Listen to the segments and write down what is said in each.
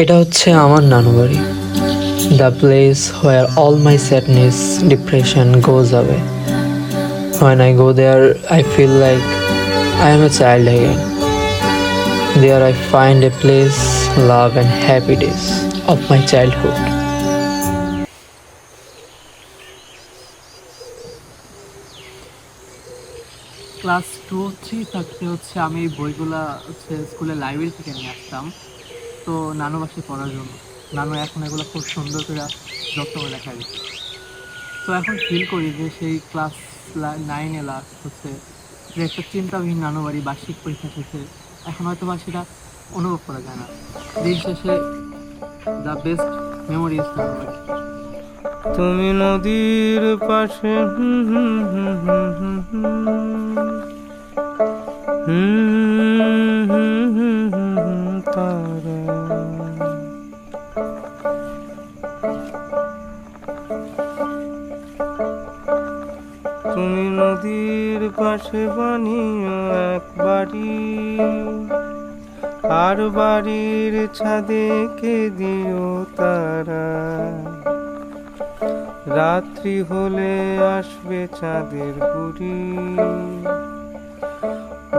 এটা হচ্ছে আমার নানু বাড়ি, the place where all my sadness depression goes away. When I go there, I feel like I am a child again. There I find a place, love and happy days of my childhood. Class 2-3 থাকতে আমি এই বইগুলা স্কুলের library থেকে নিয়ে আসতাম, তো নানু বাসায় পড়ার জন্য। নানু এখন এগুলো খুব সুন্দর করে যত্ন করে লেখা দিচ্ছে। তো এখন ফিল করি যে সেই ক্লাস 9-এ লাস্ট যে একটা চিন্তাবিহীন নানু বাড়ি বার্ষিক পরীক্ষা শেষে এখন হয়তো বা সেটা অনুভব করা যায় না। দিন শেষে দ্য বেস্ট মেমোরিজ নানু বাড়ি। তুমি নদীর পাশে তারা, তুমি নদীর পাশে বানিও এক বাড়ি, আর বাড়ির ছাদে কে দিও তারা। রাত্রি হলে আসবে চাঁদের বুড়ি,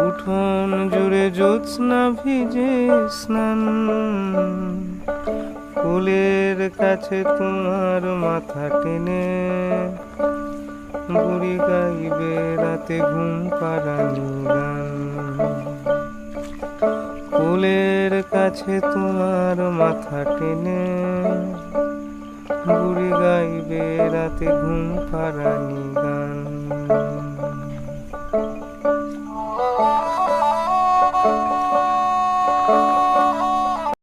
উঠোন জুড়ে জ্যোৎস্না ভিজে স্নান। ফুলের কাছে তোমার মাথা টেনে বুড়ি গাইবে রাতে ঘুম পাড়ানি গান। ফুলের কাছে তোমার মাথা টেনে বুড়ি গাইবে রাতে ঘুম পাড়ানি গান।